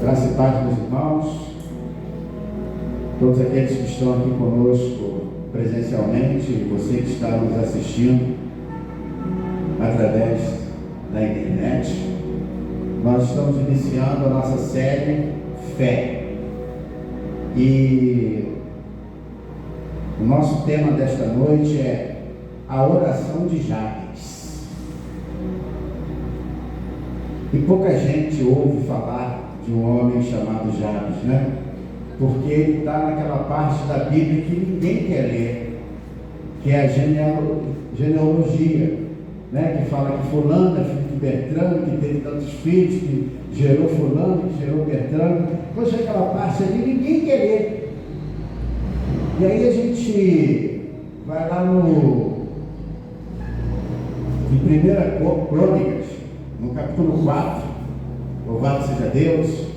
Graça e paz, meus irmãos, todos aqueles que estão aqui conosco presencialmente, e você que está nos assistindo através da internet. Nós estamos iniciando a nossa série Fé, e o nosso tema desta noite é a oração de Jabes. E pouca gente ouve falar de um homem chamado Jabes, né? Porque ele está naquela parte da Bíblia que ninguém quer ler, que é a genealogia, né? Que fala que fulano é filho de Bertrano, que teve tantos filhos, que gerou fulano, que gerou Bertrano. Poxa, aquela parte ali ninguém quer ler. E aí a gente vai lá em 1 Crônicas, no capítulo 4, louvado seja Deus,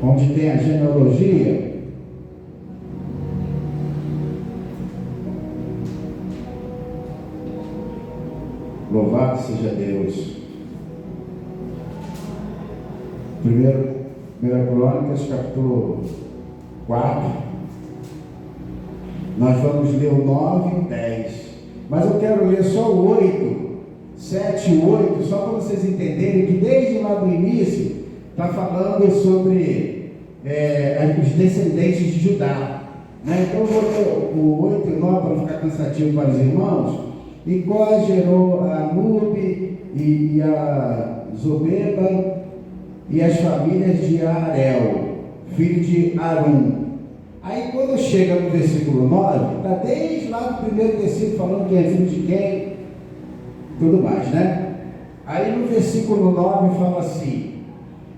onde tem a genealogia. Louvado seja Deus. 1 Crônicas, capítulo 4. Nós vamos ler o 9 e 10. Mas eu quero ler só o 8, 7 e 8, só para vocês entenderem que desde lá do início está falando sobre os descendentes de Judá, né? Então eu vou ler o 8 e o 9 para não ficar cansativo para os irmãos. E Có gerou a Nube e a Zobeba e as famílias de Arel, filho de Arum. Aí quando chega no versículo 9, está desde lá do primeiro versículo falando quem é filho de quem, tudo mais, né? Aí no versículo 9 fala assim: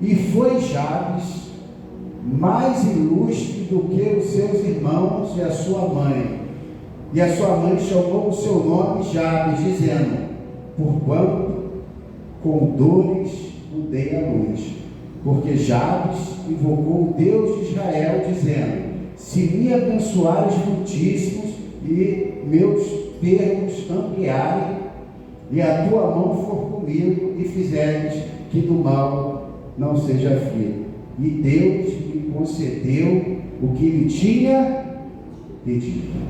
e foi Jabes mais ilustre do que os seus irmãos e a sua mãe. E a sua mãe chamou o seu nome Jabes, dizendo: porquanto com dores o dei à luz. Porque Jabes invocou o Deus de Israel, dizendo: se me abençoares muitíssimos e meus termos ampliarem, e a tua mão for comigo, e fizeres que do mal não seja filho. E Deus me concedeu o que lhe tinha pedido.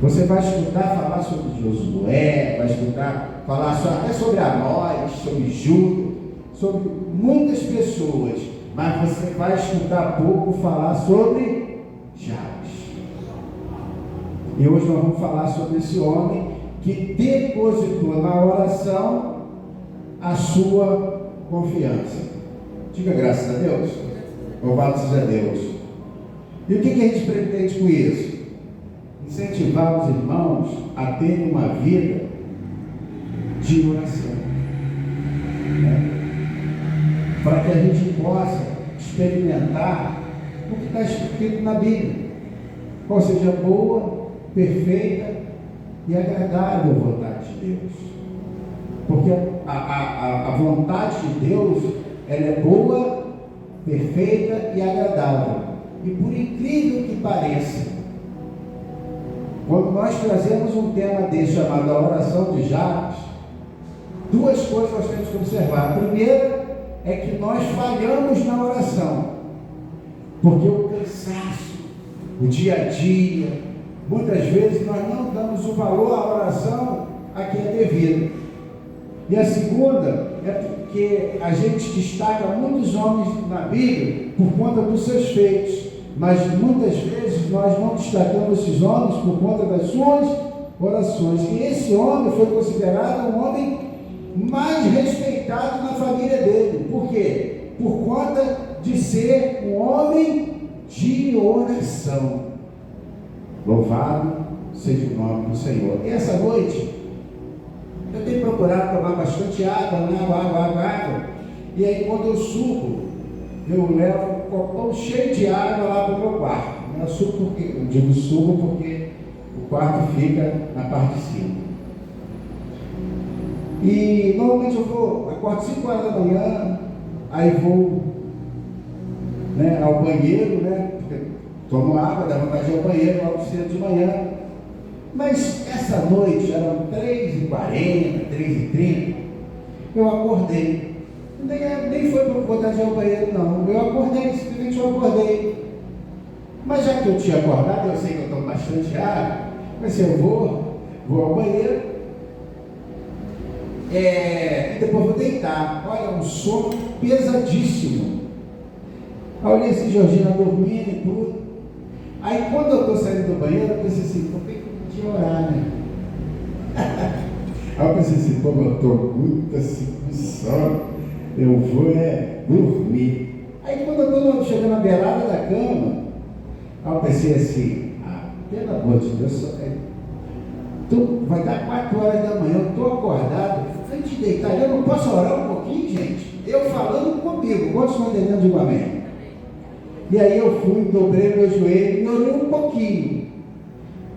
Você vai escutar falar sobre Josué, vai escutar falar até sobre Amós, sobre Júlio, sobre muitas pessoas, mas você vai escutar pouco falar sobre Jabes. E hoje nós vamos falar sobre esse homem que depositou na oração a sua confiança. Diga graças a Deus. Louvado seja Deus. E o que a gente pretende com isso? Incentivar os irmãos a terem uma vida de oração, né? Para que a gente possa experimentar o que está escrito na Bíblia, qual seja boa, perfeita e agradável vontade de Deus. Porque a vontade de Deus, ela é boa, perfeita e agradável. E por incrível que pareça, quando nós trazemos um tema desse chamado a oração de Jabes, duas coisas nós temos que observar. A primeira é que nós falhamos na oração, porque o cansaço, o dia a dia, muitas vezes nós não damos o valor à oração a quem é devido. E a segunda é porque a gente destaca muitos homens na Bíblia por conta dos seus feitos, mas muitas vezes nós não destacamos esses homens por conta das suas orações. E esse homem foi considerado um homem mais respeitado na família dele. Por quê? Por conta de ser um homem de oração. Louvado seja o nome do Senhor. E essa noite eu tenho procurado tomar bastante água, né? Água. E aí quando eu subo, eu levo um copão cheio de água lá para o meu quarto. Eu digo subo porque o quarto fica na parte de cima. E normalmente eu acordo 5 horas da manhã, aí vou, né, ao banheiro, né? Tomo água, dá vontade de ir ao banheiro logo cedo de manhã. Mas essa noite, eram 3h40, 3h30, eu acordei. Nem foi por vontade de ir ao banheiro, não. Eu acordei, simplesmente eu acordei. Mas já que eu tinha acordado, eu sei que eu tomo bastante água, mas eu vou ao banheiro, e depois vou deitar. Olha, um sono pesadíssimo. Aí eu olhei assim, Georgina dormindo e tudo. Aí quando eu estou saindo do banheiro, eu pensei assim, por que eu podia orar, né? Aí eu pensei assim, pô, eu estou muito assim com sono, eu vou dormir. Aí quando eu estou chegando na beirada da cama, aí eu pensei assim, pelo amor de Deus, vai dar 4 horas da manhã, eu estou acordado, antes de deitar, eu não posso orar um pouquinho, gente? Eu falando comigo, quantos estão entendendo de amém? E aí eu fui, dobrei meu joelho e orei um pouquinho,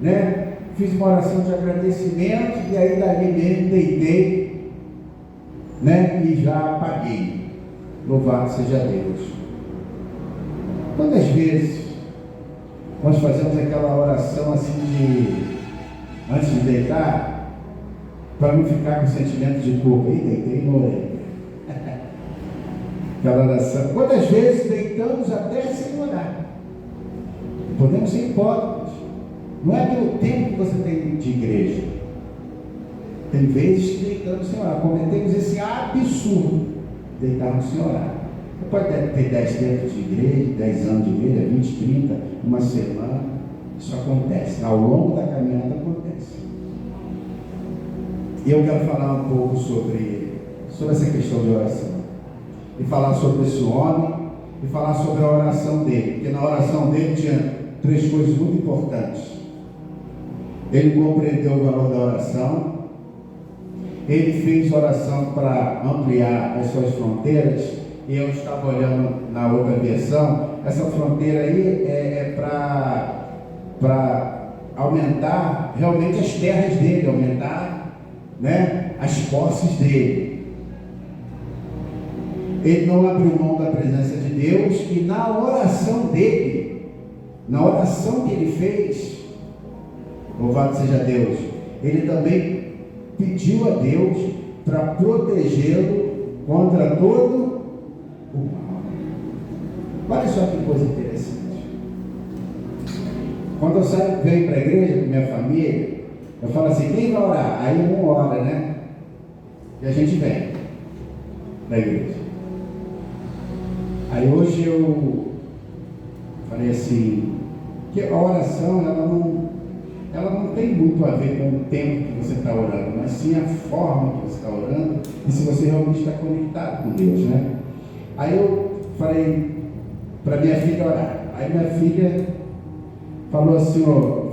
né? Fiz uma oração de agradecimento e aí dali mesmo deitei, né? E já apaguei. Louvado seja Deus. Quantas vezes nós fazemos aquela oração assim de antes de deitar, para não ficar com sentimento de culpa? E deitei e não orei. Aquela oração. Quantas vezes deitamos até sem orar? Podemos ser hipócritas. Não é pelo tempo que você tem de igreja. Tem vezes que deitamos sem orar. Cometemos esse absurdo, deitarmos sem orar. Você pode ter 10 tempos de igreja, 10 anos de igreja, 20, 30, uma semana. Isso acontece. Ao longo da caminhada acontece. E eu quero falar um pouco sobre essa questão de oração. E falar sobre esse homem, e falar sobre a oração dele, porque na oração dele tinha 3 coisas muito importantes. Ele compreendeu o valor da oração, ele fez oração para ampliar as suas fronteiras, e eu estava olhando na outra versão, essa fronteira aí é para aumentar realmente as terras dele, aumentar, né, as posses dele. Ele não abriu mão da presença de Deus, e na oração dele, na oração que ele fez, louvado seja Deus, ele também pediu a Deus para protegê-lo contra todo o mal. Olha só que coisa interessante. Quando eu venho para a igreja com minha família, eu falo assim, quem vai orar? Aí um ora, né? E a gente vem para a igreja. Aí hoje eu falei assim, que a oração ela não tem muito a ver com o tempo que você está orando, mas sim a forma que você está orando e se você realmente está conectado com Deus, né? Aí eu falei para minha filha orar. Aí minha filha falou assim, ó,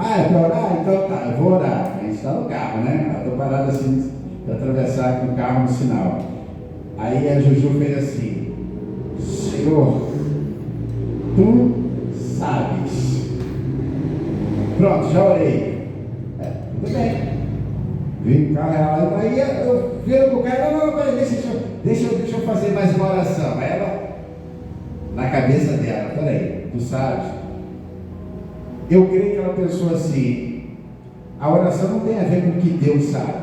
é para orar? Então tá, eu vou orar. A gente está no carro, né? Eu estou parado assim para atravessar com o carro no sinal. Aí a Juju fez assim, Senhor, tu sabes. Pronto, já orei. Tudo bem. Vim com o carro, aí eu viro com o cara, não, deixa eu fazer mais uma oração. Aí ela, na cabeça dela, peraí, tu sabes? Eu creio que ela pensou assim, a oração não tem a ver com o que Deus sabe,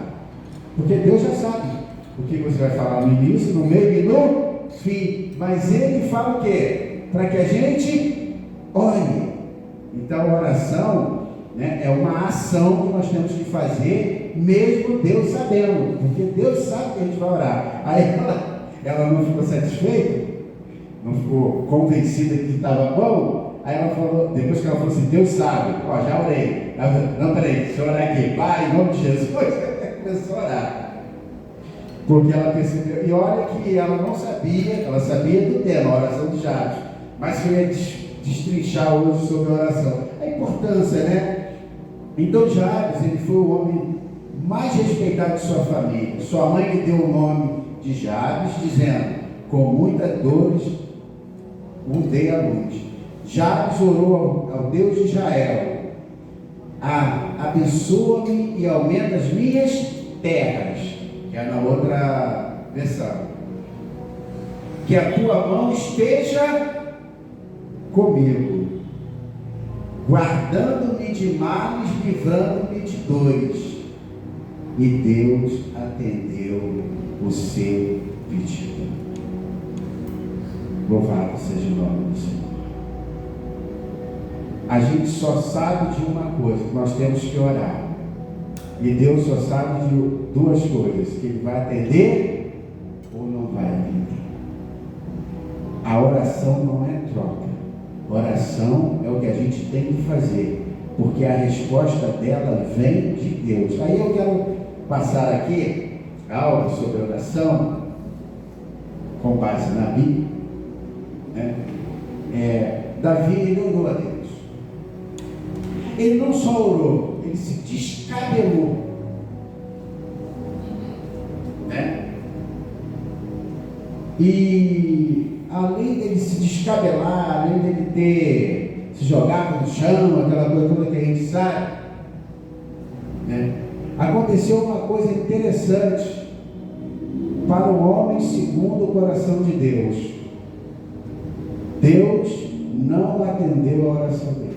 porque Deus já sabe o que você vai falar no início, no meio e no fim, mas Ele fala o quê? Para que a gente ore. Então a oração, né, é uma ação que nós temos que fazer, mesmo Deus sabendo, porque Deus sabe que a gente vai orar. Aí ela não ficou satisfeita, não ficou convencida que estava bom. Aí ela falou, depois que ela falou assim, Deus sabe, ó, já orei. Ela falou, não, peraí, deixa eu orar aqui, Pai, em nome de Jesus. Começou a orar. Porque ela percebeu, e olha que ela não sabia, ela sabia do tema, a oração de Jabes, mas que eu ia destrinchar hoje sobre a oração. A importância, né? Então Jabes, ele foi o homem mais respeitado de sua família. Sua mãe lhe deu o nome de Jabes, dizendo, com muitas dores o dei à luz. Jabes orou ao Deus de Israel, abençoa-me e aumenta as minhas terras. Que é na outra versão. Que a tua mão esteja comigo, guardando-me de males, livrando-me de dores. e Deus atendeu o seu pedido. Louvado seja o nome do Senhor. A gente só sabe de uma coisa, que nós temos que orar. E Deus só sabe de duas coisas, que Ele vai atender ou não vai atender. A oração não é troca. Oração é o que a gente tem que fazer, porque a resposta dela vem de Deus. Aí eu quero passar aqui a aula sobre oração, com base na Bíblia. Davi, ele orou a Deus. Ele não só orou, ele se descabelou. E além dele se descabelar, além dele ter se jogado no chão, aquela coisa toda que a gente sabe, aconteceu uma coisa interessante para o homem segundo o coração de Deus. Deus não atendeu a oração dele.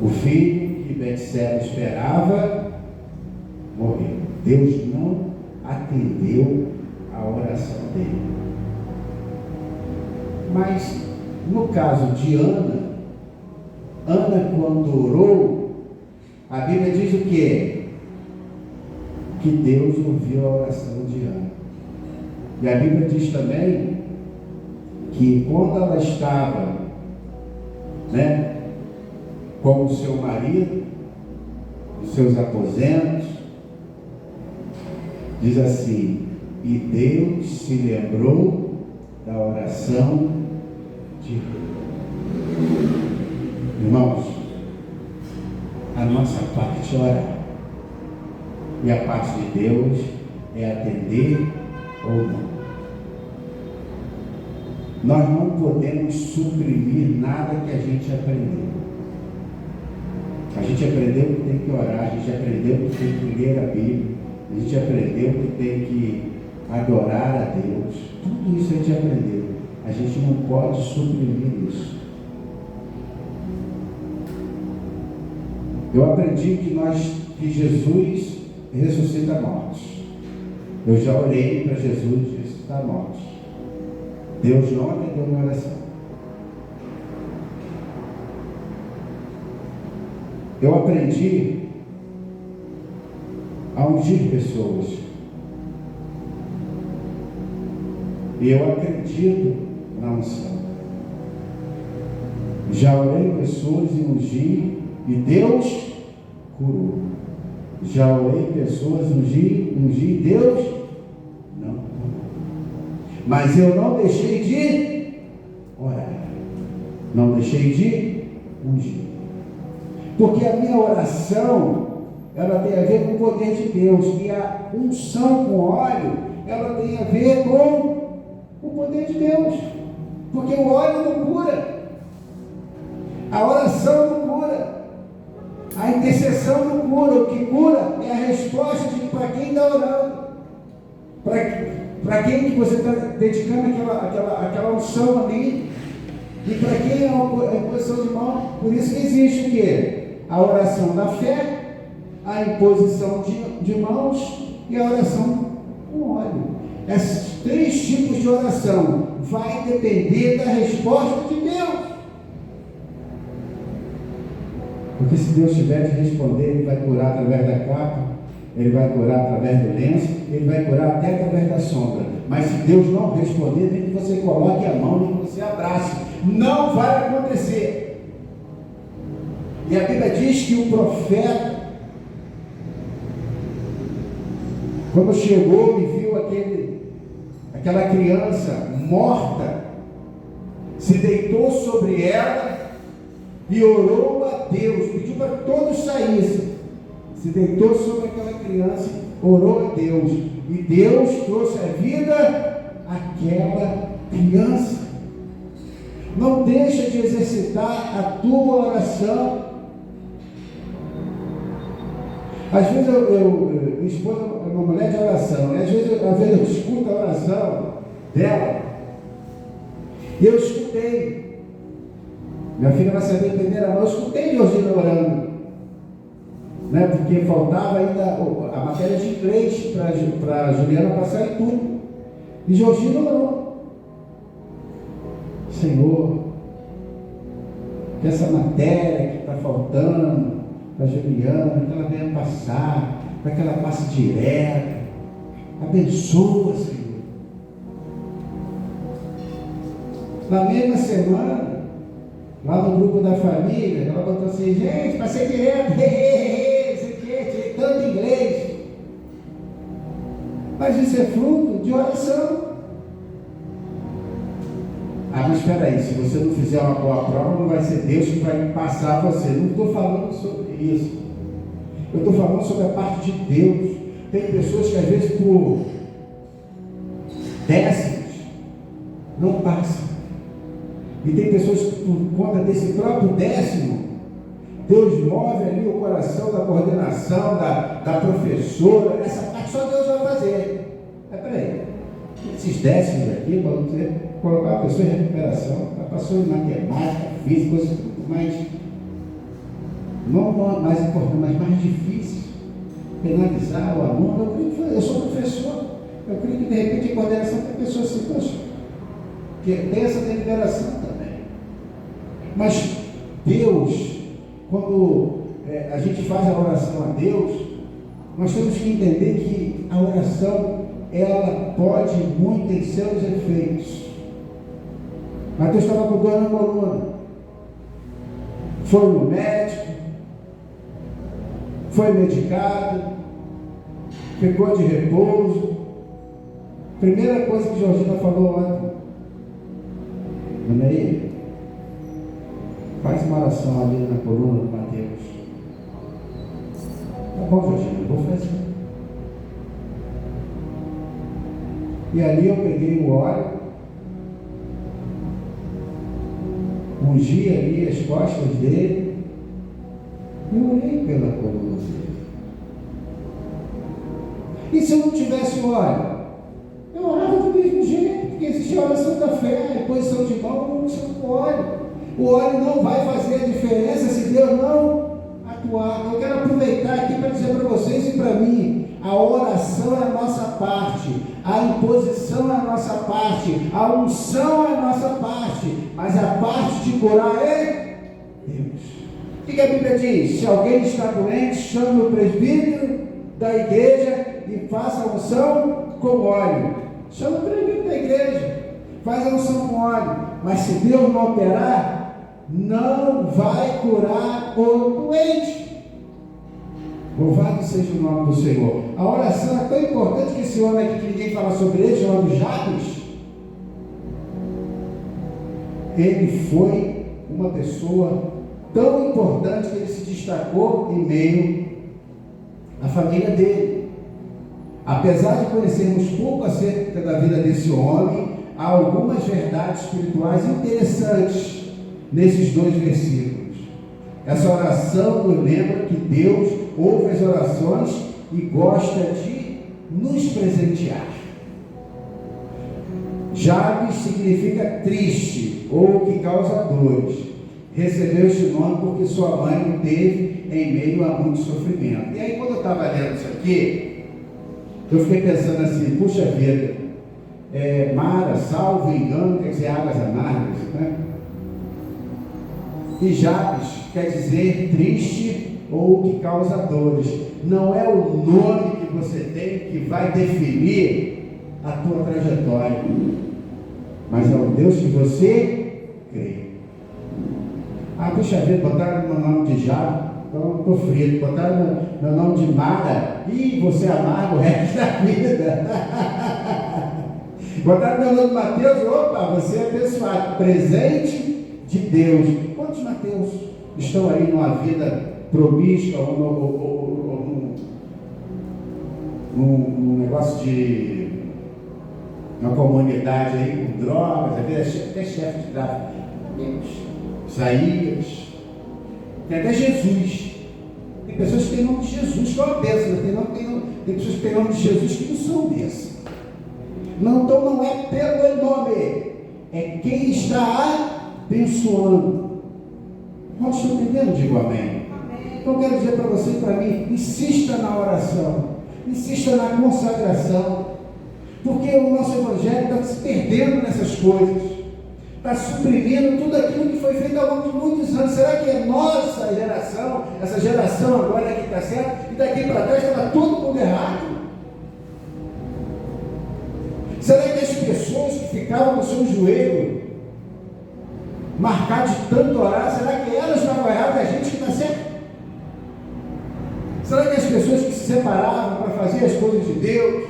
O filho que Betseba esperava morreu. Deus não atendeu a oração dele. Mas no caso de Ana quando orou, a Bíblia diz o quê? Que Deus ouviu a oração de Ana. E a Bíblia diz também que quando ela estava com o seu marido, nos seus aposentos, diz assim: e Deus se lembrou da oração de Ana. Irmãos, a nossa parte é orar, e a parte de Deus é atender ou não. Nós não podemos suprimir nada que a gente aprendeu. A gente aprendeu que tem que orar, a gente aprendeu que tem que ler a Bíblia, a gente aprendeu que tem que adorar a Deus. Tudo isso a gente aprendeu. A gente não pode suprimir isso. Eu aprendi que Jesus ressuscita mortos. Eu já orei para Jesus ressuscitar mortos. Deus não atendeu a minha oração. Eu aprendi a ungir pessoas. E eu acredito na unção. Já orei pessoas e ungi, e Deus curou. Já orei pessoas, ungi, e Deus não curou. Mas eu não deixei de orar. Não deixei de ungir. Porque a minha oração, ela tem a ver com o poder de Deus. E a unção com óleo, ela tem a ver com o poder de Deus. Porque o óleo não cura. A oração não cura. A intercessão não cura. O que cura é a resposta para quem está orando. Para quem que você está dedicando aquela unção ali. E para quem é a imposição de mão. Por isso que existe o quê? A oração da fé, a imposição de mãos e a oração com óleo. Esses três tipos de oração vai depender da resposta de Deus. Porque se Deus tiver de responder, Ele vai curar através da capa, Ele vai curar através do lenço, Ele vai curar até através da sombra. Mas se Deus não responder, nem que você coloque a mão, nem que você abrace, não vai acontecer. E a Bíblia diz que o profeta, quando chegou e viu aquela criança morta, se deitou sobre ela e orou a Deus, pediu para que todos saíssem. Se deitou sobre aquela criança, orou a Deus, e Deus trouxe a vida àquela criança. Não deixa de exercitar a tua oração. Às vezes minha esposa é uma mulher de oração, né? Às vezes eu escuto a oração dela, e eu escutei. Minha filha vai saber entender a mão, eu escutei Georgina orando. né? Porque faltava ainda a matéria de inglês para a Juliana passar em tudo. E Georgina orou: Senhor, que essa matéria que está faltando para a Juliana, que ela venha passar, para que ela passe direto. Abençoa, Senhor. Na mesma semana, lá no grupo da família, ela botou assim: gente, passei direto, isso aqui, tanto inglês. Mas isso é fruto de oração. Ah, mas espera aí, se você não fizer uma boa prova, não vai ser Deus que vai passar você. Não estou falando sobre isso. Eu estou falando sobre a parte de Deus. Tem pessoas que às vezes por décimos não passam. E tem pessoas que por conta desse próprio décimo, Deus move ali o coração da coordenação, da professora. Essa parte só Deus vai fazer. Mas peraí, esses décimos aqui, para você colocar a pessoa em recuperação, ela passou em matemática, física, coisas mais, não mais importante, mas mais difícil. Penalizar o aluno, eu sou professor, eu creio que de repente a coordenação tem pessoas assim, poxa, que tem essa deliberação também. Mas Deus, quando a gente faz a oração a Deus, nós temos que entender que a oração, ela pode muito em seus efeitos. Mateus estava com dor na coluna, foi no médico, foi medicado, ficou de repouso. Primeira coisa que Georgina falou ontem: Maneia, faz uma oração ali na coluna do Mateus. Tá bom, Georgina, eu vou fazer. E ali eu peguei o óleo, ungi ali as costas dele e orei pela coluna dele. E se eu não tivesse o óleo? Eu orava do mesmo jeito, porque existe a oração da fé, a posição de mão, como unção com óleo. O óleo não vai fazer a diferença se Deus não atuar. Eu quero aproveitar aqui para dizer para vocês e para mim: a oração é a nossa parte, a imposição é a nossa parte, a unção é a nossa parte, mas a parte de curar é Deus. O que a Bíblia diz? Se alguém está doente, chame o presbítero da igreja e faça a unção com óleo. Chama o presbítero da igreja, faz a unção com óleo. Mas se Deus não operar, não vai curar o doente. Louvado seja o nome do Senhor. A oração é tão importante que esse homem aqui, que ninguém fala sobre ele, chamado Jabes, ele foi uma pessoa tão importante que ele se destacou em meio à família dele. Apesar de conhecermos pouco acerca da vida desse homem, há algumas verdades espirituais interessantes nesses dois versículos. Essa oração nos lembra que Deus ouve as orações e gosta de nos presentear. Jabes significa triste ou que causa dores. Recebeu esse nome porque sua mãe o teve em meio a muito sofrimento. E aí, quando eu estava lendo isso aqui, eu fiquei pensando assim: puxa vida, Mara, salvo engano, quer dizer águas amargas, né? E Jabes quer dizer triste ou que causa dores. Não é o nome que você tem que vai definir a tua trajetória, mas é o Deus que você crê. Ah, puxa vida, botaram meu nome de Jabes, então estou frito. Botaram meu nome de Mara, e você amarga o resto da vida. Botaram meu nome de Mateus, opa, você é abençoado, presente de Deus. Quantos Mateus estão aí numa vida promíscua ou num negócio de uma comunidade aí com drogas, até chefe de tráfico? Isaías, tem até Jesus. Tem pessoas que têm nome de Jesus, que é uma bênção. Tem pessoas que têm nome de Jesus que não são bênção. Então não é pelo nome, é quem está abençoando. Nós estamos entendendo? Digo amém. que eu quero dizer para você e para mim? Insista na oração, insista na consagração, porque o nosso evangelho está se perdendo nessas coisas, está suprimindo tudo aquilo que foi feito ao longo de muitos anos. Será que é nossa geração, essa geração agora que está certa, e daqui para trás estava todo mundo errado? Será que as pessoas que ficavam no seu joelho, marcadas de tanto orar, será que elas estavam erradas e a gente que está certo? Será que as pessoas que se separavam para fazer as coisas de Deus,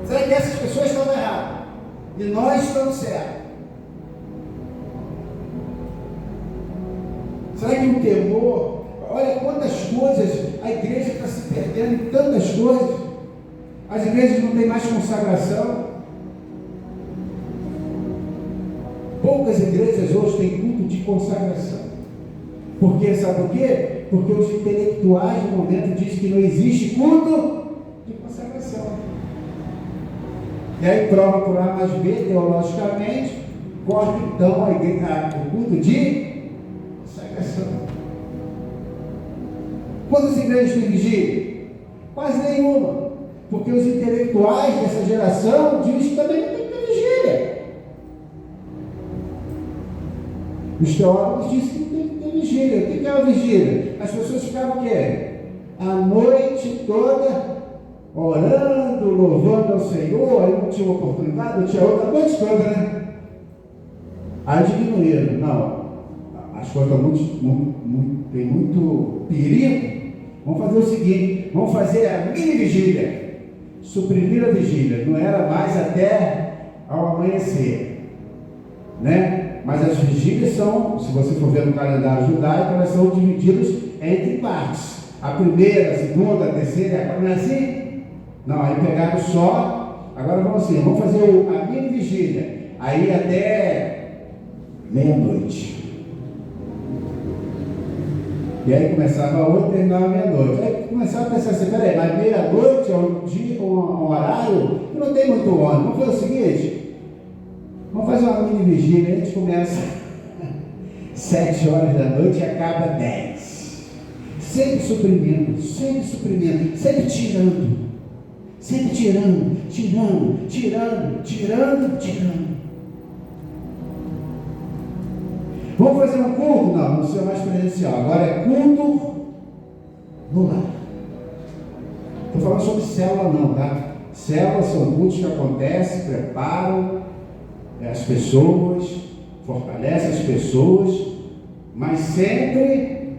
será que essas pessoas estavam erradas e nós estamos certos? Será que o temor, olha quantas coisas, a igreja está se perdendo em tantas coisas, as igrejas não têm mais consagração, poucas igrejas hoje têm culto de consagração, porque sabe por quê? Porque os intelectuais no momento dizem que não existe culto de consagração. E aí prova por A mais B, teologicamente, corta então a igreja, o culto de consagração. Quantas igrejas têm vigília? Quase nenhuma, porque os intelectuais dessa geração dizem que também não tem que ter vigília. Os teólogos dizem que tem que ter vigília. O que é a vigília? As pessoas ficavam o quê? A noite toda orando, louvando ao Senhor, aí não tinha uma oportunidade, não tinha outra, a noite toda, né? Aí diminuíram. Não, as coisas tem muito perigo. Vamos fazer o seguinte, vamos fazer a mini vigília, suprimir a vigília, não era mais até ao amanhecer, né? Mas as vigílias são, se você for ver no calendário judaico, elas são divididas entre partes, a primeira, a segunda, a terceira, a quarta, não é assim? Não, aí pegaram só, agora vamos assim, vamos fazer a mini vigília, aí até meia-noite. E aí começava a 8 e terminava meia-noite. Aí começava a pensar assim, peraí, mas meia-noite é um dia, um horário que não tem muito ônibus. Vamos fazer o seguinte, vamos fazer uma mini vigília, a gente começa 7 horas da noite e acaba 10. Sempre suprimindo, sempre tirando. Vamos fazer um culto? Não precisa mais presencial. Agora é culto no lar. Estou falando sobre célula não, tá? Células são cultos que acontecem, preparam as pessoas, fortalecem as pessoas, mas sempre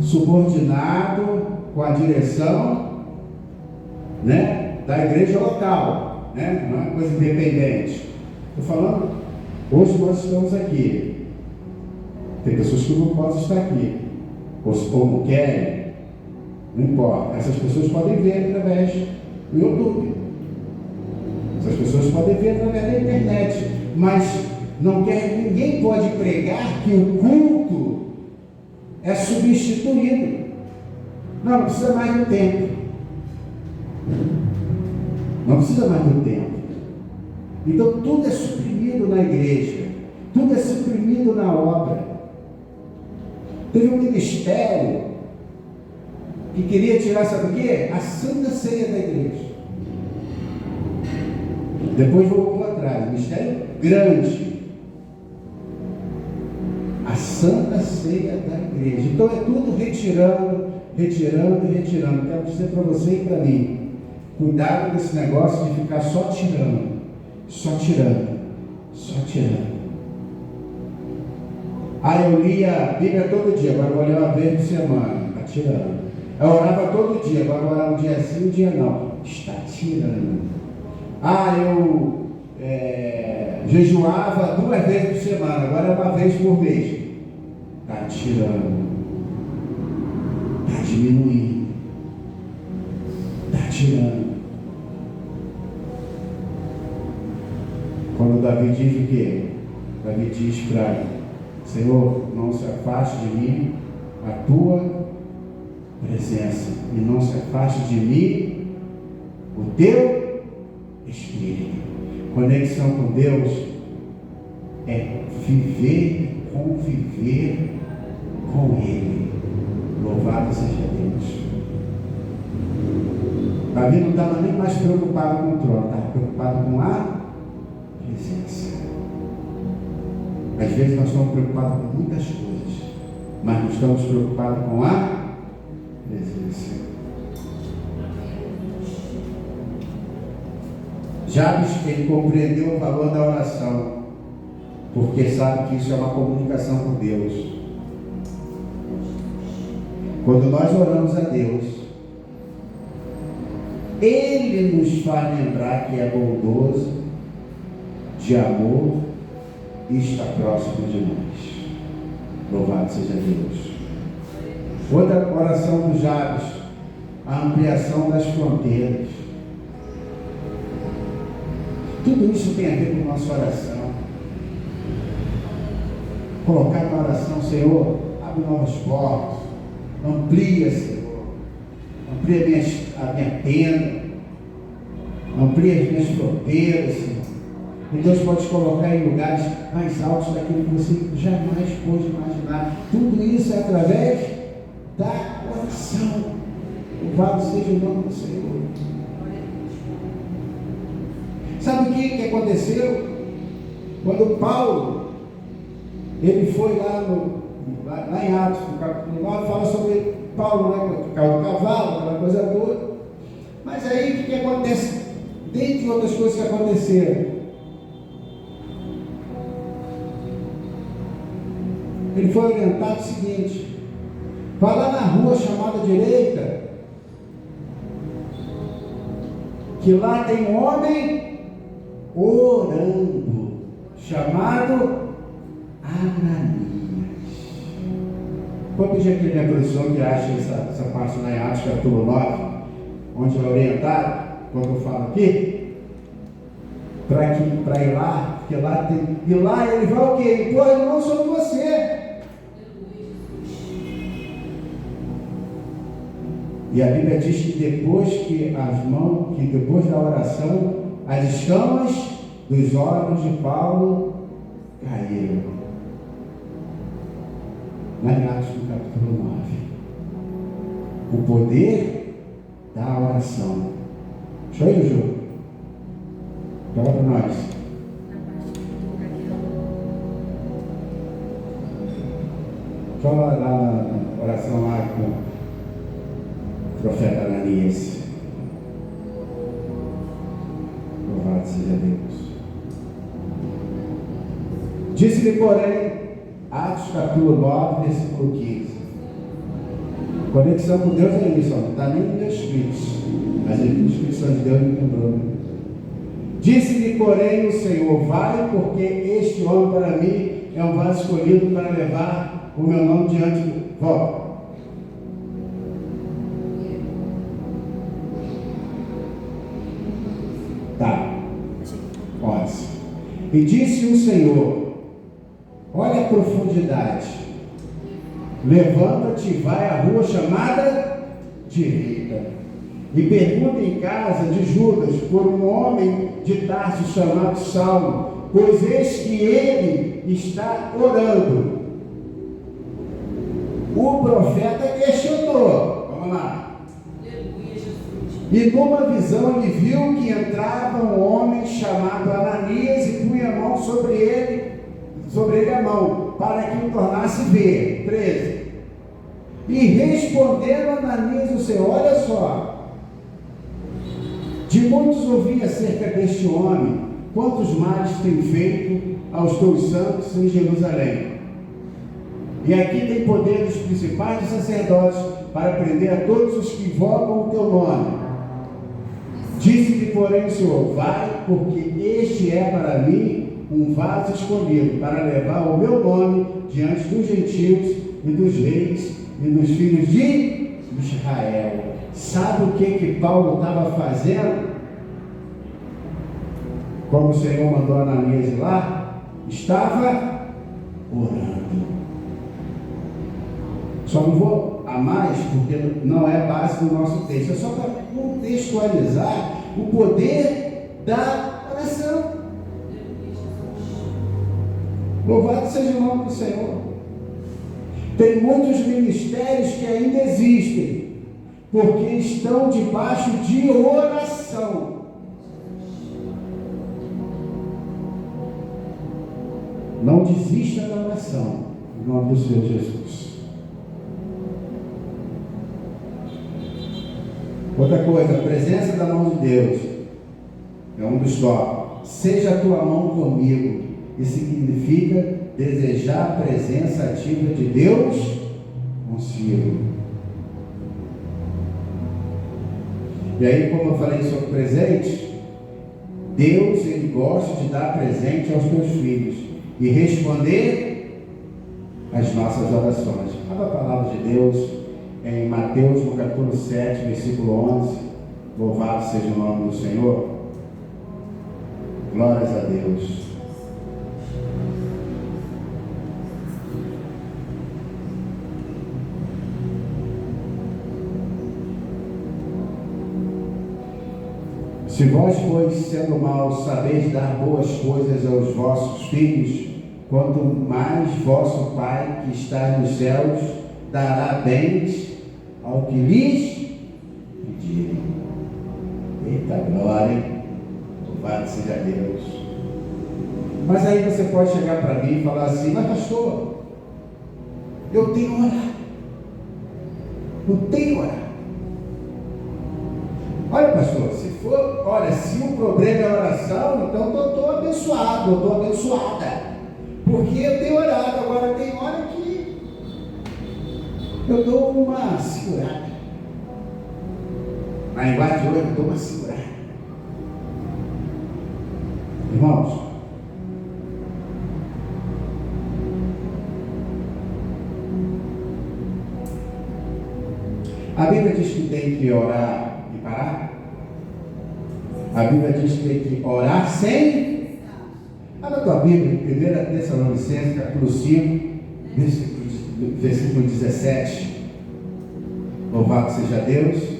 subordinado com a direção, né, da igreja local, né? Não é uma coisa independente. Estou falando, hoje nós estamos aqui. Tem pessoas que não podem estar aqui, ou não querem, não importa. Essas pessoas podem ver através do YouTube, essas pessoas podem ver através da internet, mas ninguém pode pregar que o culto é substituído. Não precisa mais do tempo. Não precisa mais do tempo. Então tudo é suprimido na igreja, tudo é suprimido na obra. Teve um ministério que queria tirar, sabe o quê? A Santa Ceia da igreja. Depois voltou atrás, ministério grande. A Santa Ceia da igreja. Então é tudo retirando. Quero dizer para você e para mim, cuidado com esse negócio de ficar só tirando. Eu lia a Bíblia todo dia, agora vou ler uma vez por semana, está tirando. Eu orava todo dia, agora vou orar um dia sim, um dia não, está tirando. Eu jejuava 2 vezes por semana, agora é 1 vez por mês, está tirando, está diminuindo, está tirando. Quando Davi diz o quê? Davi diz para Senhor, não se afaste de mim a tua presença, e não se afaste de mim o teu Espírito. Conexão com Deus é viver, conviver com Ele. Louvado seja Deus. Davi não estava nem mais preocupado com o trono, estava preocupado com a presença. Às vezes nós estamos preocupados com muitas coisas, mas não estamos preocupados com a presença. Jabes, ele compreendeu o valor da oração, porque sabe que isso é uma comunicação com Deus. Quando nós oramos a Deus, Ele nos faz lembrar que é bondoso, de amor e está próximo de nós. Louvado seja Deus. Outra oração do Jabes, a ampliação das fronteiras. Tudo isso tem a ver com a nossa oração. Colocar na oração, Senhor, abre novas portas, amplia, Senhor, amplia a minha tenda, amplia as minhas fronteiras, Senhor. E Deus pode te colocar em lugares mais altos daquilo que você jamais pôde imaginar. Tudo isso é através da oração. Louvado seja o nome do Senhor. Sabe o que aconteceu? Quando Paulo, ele foi lá em Atos, no capítulo 9, fala sobre Paulo, né, com o cavalo, aquela coisa toda. Mas aí o que acontece? Dentre outras coisas que aconteceram, ele foi orientado o seguinte: vai lá na rua chamada direita, que lá tem um homem orando, chamado Ananias. Vou pedir aqui a minha produção que ache essa parte lá em Atos capítulo 9, onde é orientado, quando eu falo aqui, para ir lá, porque lá tem, e lá ele vai o quê? Impor as mãos sobre você. E a Bíblia diz que depois da oração, as escamas dos olhos de Paulo caíram. Lá em Atos no capítulo 9. O poder da oração. Deixa eu ir, Ju. Fala para nós. Fala lá na oração lá com o profeta Ananias. Louvado seja Deus. Disse-lhe, porém, Atos capítulo 9, versículo 15. Conexão com Deus é isso, não está nem no meu escrito, mas a Espírito de Deus me lembrou. Disse-lhe, porém, o Senhor: vai, porque este homem para mim é um vaso escolhido para levar o meu nome diante do... Volta. Tá. Ótimo. E disse o Senhor: olha a profundidade, levanta-te e vai à rua chamada direita, e pergunta em casa de Judas por um homem de Tarso chamado Saulo, pois eis que ele está orando. O profeta questionou. Vamos lá. E numa visão ele viu que entrava um homem chamado Ananias e punha a mão sobre ele a mão, para que o tornasse ver. 13. E respondendo Ananias o Senhor: olha só, de muitos ouvi acerca deste homem, quantos males tem feito aos teus santos em Jerusalém. E aqui tem poder dos principais dos sacerdotes para prender a todos os que invocam o teu nome. Disse-lhe, porém, o Senhor: vai, porque este é para mim um vaso escolhido para levar o meu nome diante dos gentios e dos reis e dos filhos de Israel. Sabe o que Paulo estava fazendo? Como o Senhor mandou Ananias ir lá, estava orando. Só não vou a mais, porque não é base do nosso texto, é só para contextualizar o poder da oração. Louvado seja o nome do Senhor. Tem muitos ministérios que ainda existem, porque estão debaixo de oração. Não desista da oração, em nome do Senhor Jesus. Outra coisa, a presença da mão de Deus é um dos tópicos. Seja a tua mão comigo. Isso significa desejar a presença ativa de Deus consigo. E aí, como eu falei sobre presente, Deus, Ele gosta de dar presente aos teus filhos e responder às nossas orações. Abra a palavra de Deus em Mateus, no capítulo 7, versículo 11. Louvado seja o nome do Senhor. Glórias a Deus. Se vós, pois, sendo maus, sabeis dar boas coisas aos vossos filhos, quanto mais vosso Pai que está nos céus dará bens ao que lhes pedirem. Eita glória, hein? Louvado seja Deus. Mas aí você pode chegar para mim e falar assim: mas pastor, eu tenho orado. Eu tenho orado. Olha, pastor, se o problema é oração, então eu estou abençoado, eu estou abençoada. Porque eu tenho orado. Agora tem hora que eu dou uma segurada. Na linguagem de hoje, eu dou uma segurada. Irmãos, a Bíblia diz que tem que orar e parar. A Bíblia diz que tem que orar sem. Abra a tua Bíblia, 1 Tessalonicenses, capítulo 5, versículo 17. Louvado seja Deus.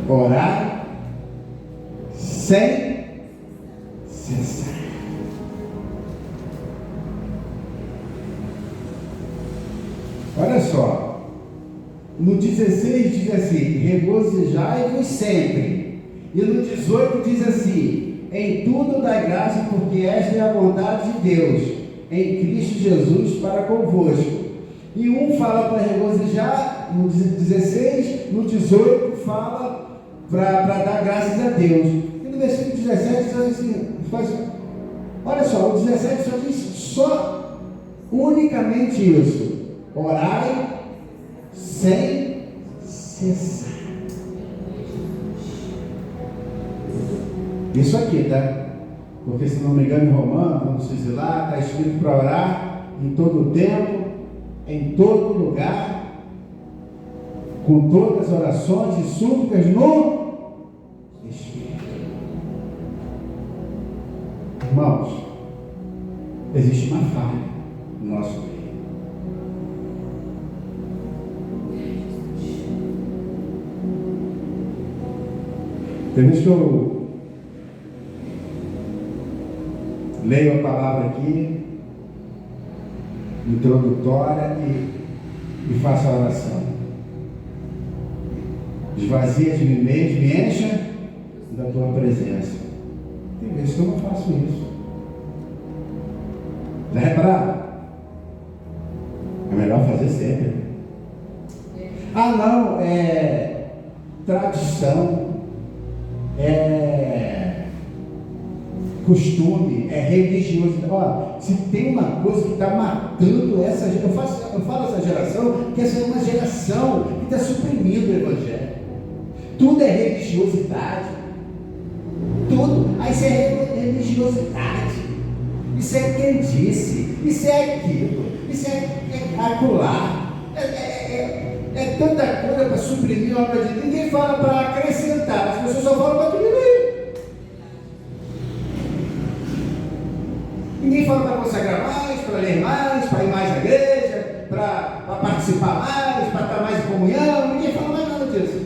Orar sem cessar. Olha só, no 16 diz assim: regozijai-vos sempre. E no 18 diz assim: em tudo dai graça, porque esta é a vontade de Deus em Cristo Jesus para convosco. E um fala para regozijar no 16, no 18 fala para dar graças a Deus. E no versículo 17 diz assim, olha só, o 17 só diz unicamente isso: orai sem cessar. Isso aqui, tá? Porque, se não me engano, em Romanos, vamos dizer lá, está escrito para orar em todo o tempo, em todo lugar, com todas as orações e súplicas no Espírito. Irmãos, existe uma falha no nosso meio. Tem vez que eu leio a palavra aqui, introdutória, e faço a oração. Esvazia de mim mesmo, me encha da tua presença. Tem vezes que eu não faço isso. Já repararam? É melhor fazer sempre. Ah, não, é tradição, é costume, é religiosidade. Ó, se tem uma coisa que está matando essa geração, eu falo essa geração, que essa é uma geração que está suprimindo o Evangelho. Tudo é religiosidade. Tudo. Aí isso é religiosidade. Isso é crendice. Isso é aquilo. Isso é acular. É tanta coisa para suprimir a obra de Deus. Ninguém fala para acrescentar. As pessoas só falam para diminuir. Ninguém fala para consagrar mais, para ler mais, para participar mais, para estar mais em comunhão, ninguém fala mais nada disso.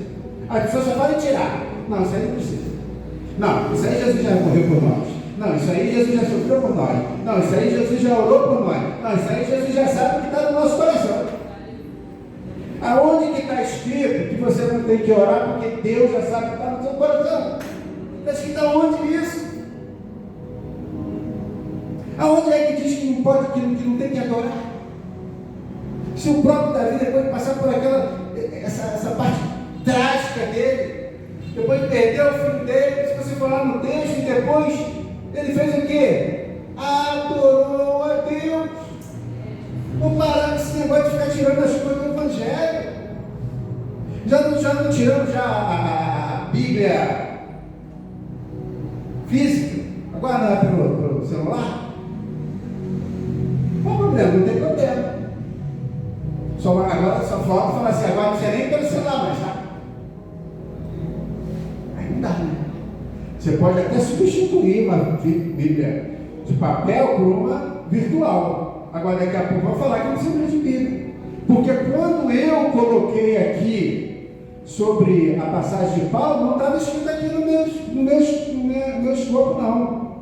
As pessoas só podem tirar. Não, isso aí não precisa. Não, isso aí Jesus já morreu por nós. Não, isso aí Jesus já sofreu por nós. Não, isso aí Jesus já orou por nós. Não, isso aí Jesus já sabe o que está no nosso coração. Aonde que está escrito que você não tem que orar porque Deus já sabe o que está no seu coração? Está escrito aonde isso? Aonde é que diz que não pode, que não tem que adorar? Se o próprio Davi, depois de passar por essa parte trágica dele, depois de perder o filho dele, se você for lá no texto, e depois ele fez o quê? Adorou a Deus. Vamos parar com esse negócio de ficar tirando as coisas do Evangelho. Já não tiramos a Bíblia física? Agora não é pelo celular? Qual o problema? Não tem problema. Agora só falta falar assim, agora não precisa nem pelo celular mais, tá? Aí não dá, né? Você pode até substituir uma Bíblia de papel por uma virtual. Agora daqui a pouco eu vou falar que não precisa de Bíblia. Porque quando eu coloquei aqui sobre a passagem de Paulo, não estava escrito aqui no meu escopo, não.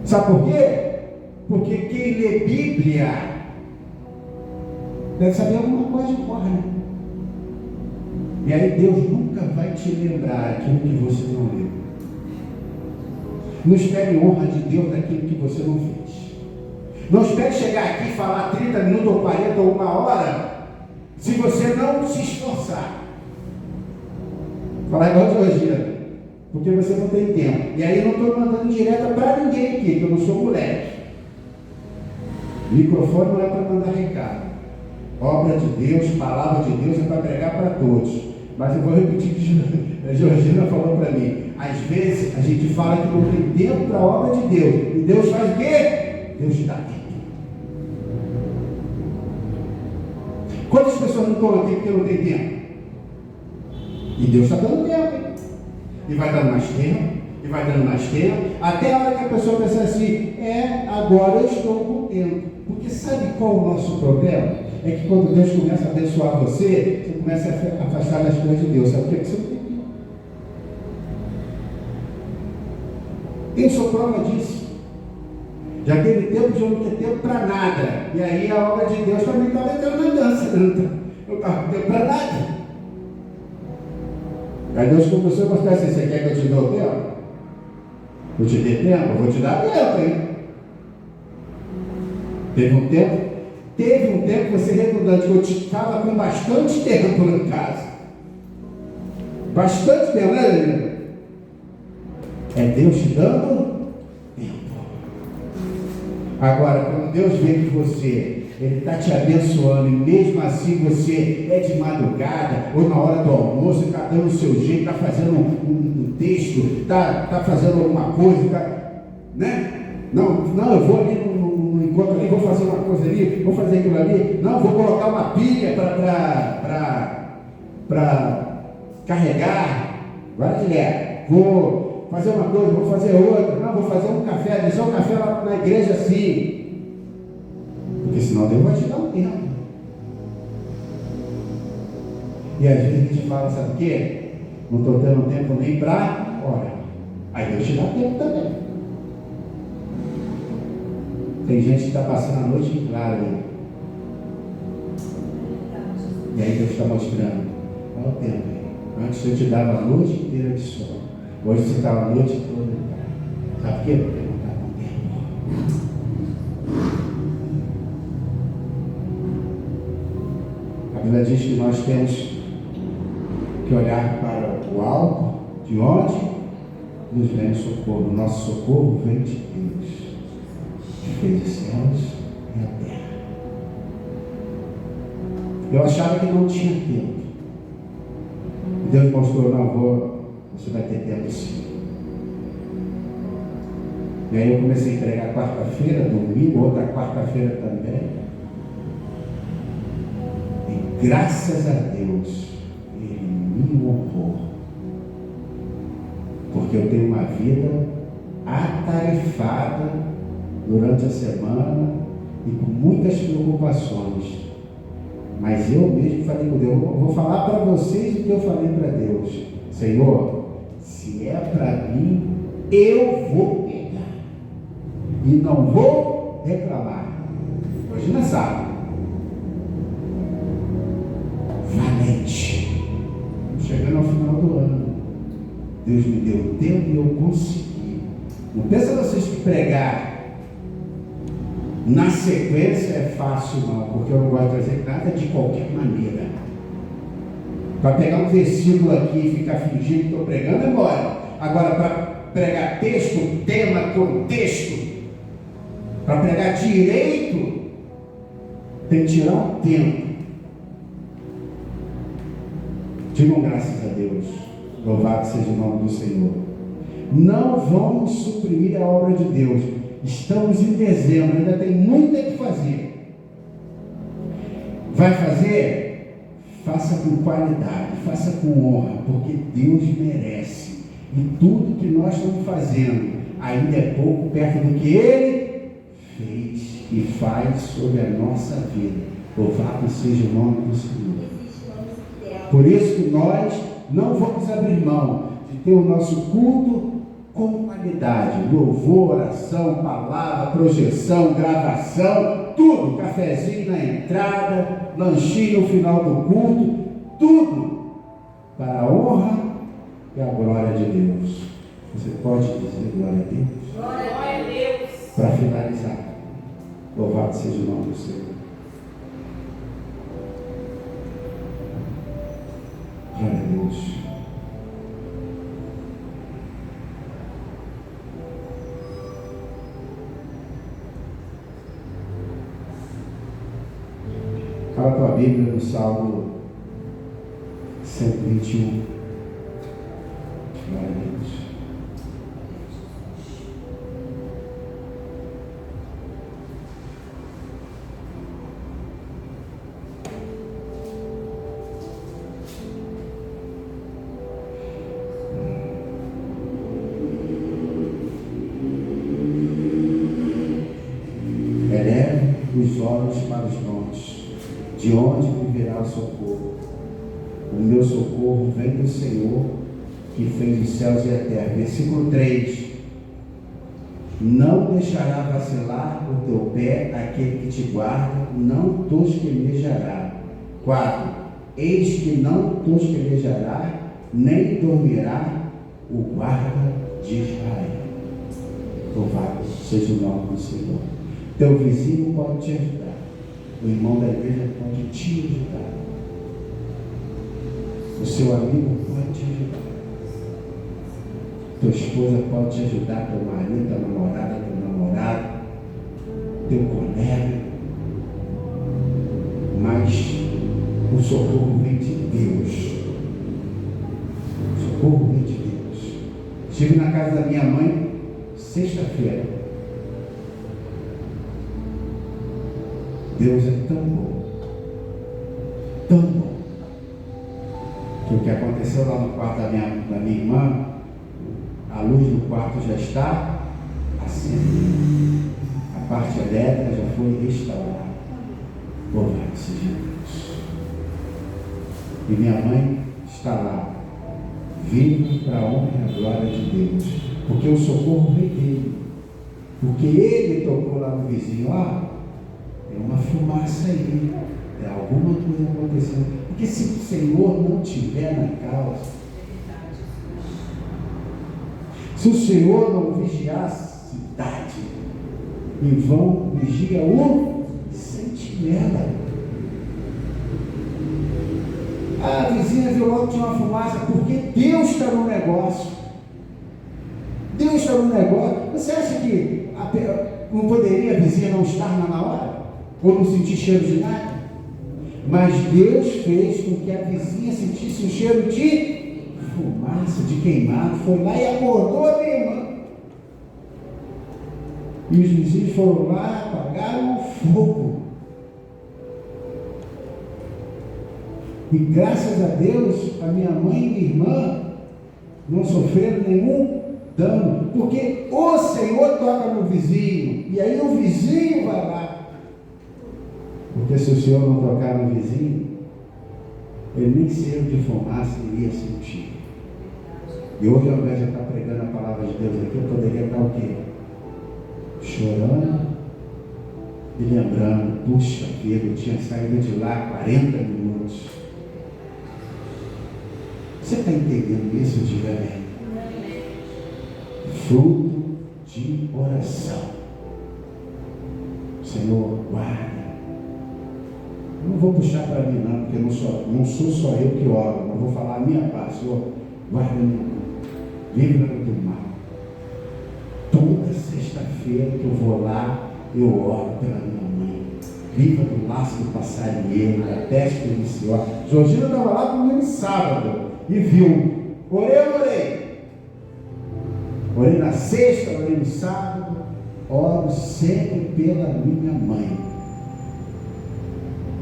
Sabe por quê? Porque quem lê Bíblia deve saber alguma coisa de cor, né? E aí Deus nunca vai te lembrar aquilo que você não leu. Não espere honra de Deus daquilo que você não fez. Não espere chegar aqui e falar 30 minutos ou 40 ou 1 hora, se você não se esforçar. Falar igual de hoje, porque você não tem tempo. E aí eu não estou mandando direta para ninguém aqui, que eu não sou moleque. O microfone não é para mandar recado. Obra de Deus, palavra de Deus é para pregar para todos. Mas eu vou repetir o que a Georgina falou para mim. Às vezes a gente fala que não tem tempo para a obra de Deus. E Deus faz o quê? Deus te dá tempo. Quantas pessoas não estão aqui porque não tem tempo? E Deus está dando tempo. E vai dando mais tempo. E vai dando mais tempo. Até a hora que a pessoa pensa assim, agora eu estou com tempo. Porque sabe qual o nosso problema? É que quando Deus começa a abençoar você começa a afastar das coisas de Deus. Sabe por que você não tem tempo? Eu sou prova disso. Já teve tempo de eu não ter tempo para nada. E aí a obra de Deus também estava entrando na dança. Eu estava com tempo para nada. Aí Deus começou a mostrar assim, você quer que eu te dê o tempo? Eu te dê tempo? Eu vou te dar tempo, hein? Teve um tempo que você redundante, que eu estava com bastante tempo em casa. Bastante tempo, né, Lívia? É Deus te dando tempo. Agora, quando Deus vê que Ele está te abençoando, e mesmo assim você é de madrugada, ou na hora do almoço, está dando o seu jeito, está fazendo um texto, está fazendo alguma coisa, né? Não, eu vou ali no encontro ali, vou fazer uma coisa ali, vou fazer aquilo ali, não, vou colocar uma pilha para carregar, vai direto, vou fazer uma coisa, vou fazer outra, não, vou fazer um café, deixar um café lá na igreja assim, porque senão Deus vai te dar um tempo. E às vezes a gente fala, sabe o quê? Não estou tendo tempo nem para orar. Aí Deus te dá tempo também. Tem gente que está passando a noite em claro aí. E aí Deus está mostrando. Olha o tempo aí. Antes eu te dava a noite inteira de sol. Hoje você está a noite toda. Sabe por quê? Porque não está com tempo. A Bíblia diz que nós temos que olhar para o alto, de onde nos vem o socorro. O nosso socorro vem de Deus, que fez os céus e a terra. Eu achava que não tinha tempo. Deus mostrou, você vai ter tempo sim. E aí eu comecei a pregar quarta-feira, domingo, outra quarta-feira também. E graças a Deus, Ele me honrou. Porque eu tenho uma vida atarefada durante a semana, e com muitas preocupações. Mas eu mesmo falei com Deus, eu vou falar para vocês o que eu falei para Deus. Senhor, se é para mim, eu vou pegar. E não vou reclamar. Hoje não é sábado. Valente. Chegando ao final do ano, Deus me deu tempo e eu consegui. Não pensa vocês que pregar na sequência é fácil, não, porque eu não gosto de fazer nada de qualquer maneira. Para pegar um versículo aqui e ficar fingindo que estou pregando, é mole. Agora, para pregar texto, tema, contexto, para pregar direito, tem que tirar um tempo. Digam graças a Deus. Louvado seja o nome do Senhor. Não vamos suprimir a obra de Deus. Estamos em dezembro, ainda tem muito que fazer. Vai fazer? Faça com qualidade, faça com honra, porque Deus merece. E tudo que nós estamos fazendo ainda é pouco perto do que Ele fez e faz sobre a nossa vida. Louvado seja o nome do Senhor. Por isso que nós não vamos abrir mão de ter o nosso culto com qualidade, louvor, oração, palavra, projeção, gravação, tudo, cafezinho na entrada, lanchinho no final do culto, tudo para a honra e a glória de Deus. Você pode dizer glória a Deus? Glória a Deus. Para finalizar, louvado seja o nome do Senhor. Glória a Deus. Fala tua Bíblia no Salmo 121. Glória a Deus. Eleve os olhos para os montes. De onde me virá o socorro? O meu socorro vem do Senhor, que fez os céus e a terra. Versículo 3. Não deixará vacilar o teu pé aquele que te guarda, não tosquenejará. 4. Eis que não tosquenejará, nem dormirá o guarda de Israel. Louvado seja o nome do Senhor. Teu vizinho pode te ajudar. O irmão da igreja pode te ajudar. O seu amigo pode te ajudar. Tua esposa pode te ajudar. Teu marido, tua namorada, teu namorado, teu colega. Mas o socorro vem de Deus. O socorro vem de Deus. Estive na casa da minha mãe sexta-feira. Deus é tão bom, que o que aconteceu lá no quarto da minha irmã, a luz do quarto já está acesa, a parte elétrica já foi restaurada. Louvado seja Deus. E minha mãe está lá, viva para a honra e a glória de Deus, porque o socorro vem dele, porque ele tocou lá no vizinho, tem uma fumaça aí, tem alguma coisa acontecendo. Porque se o Senhor não estiver na causa, se o Senhor não vigiar a cidade, em vão vigia o sentinela. A vizinha viu logo que tinha uma fumaça, porque Deus está no negócio. Deus está no negócio. Você acha que não poderia a vizinha não estar na hora? Ou não sentir cheiro de nada? Mas Deus fez com que a vizinha sentisse um cheiro de fumaça, de queimado. Foi lá e acordou a minha irmã. E os vizinhos foram lá, apagaram o fogo. E graças a Deus, a minha mãe e minha irmã não sofreram nenhum dano. Porque o Senhor toca no vizinho. E aí o vizinho vai lá Porque se o Senhor não tocar no vizinho, ele nem sei de fumaça iria sentir. E hoje, ao invés de eu estar pregando a palavra de Deus aqui, eu poderia estar o quê? Chorando e lembrando, puxa vida, eu tinha saído de lá 40 minutos. Você está entendendo isso? Diga amém. Fruto de oração. Senhor, guarda. Eu não vou puxar para mim não, porque não sou só eu que oro. Eu vou falar a minha parte. Senhor, guarda-me, livra-me do mal. Toda sexta-feira que eu vou lá, eu oro pela minha mãe. Livra do laço do passarinheiro, da peste perniciosa. Georgina estava lá comigo sábado e viu. Orei. Orei na sexta, orei no sábado. Oro sempre pela minha mãe.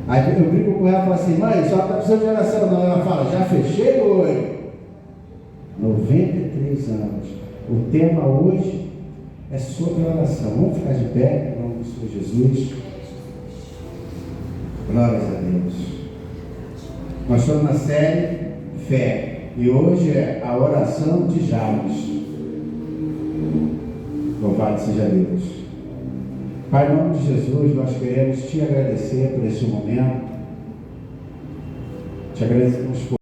Aí eu brinco com ela e falo assim: mãe, só está precisando de oração. Não, ela fala: já fechei o olho. 93 anos. O tema hoje é sobre oração. Vamos ficar de pé, em nome do Senhor Jesus. Glórias a Deus. Nós estamos na série Fé. E hoje é a oração de Jabes. Louvado seja Deus. Pai, em nome de Jesus, nós queremos te agradecer por esse momento. Te agradecemos por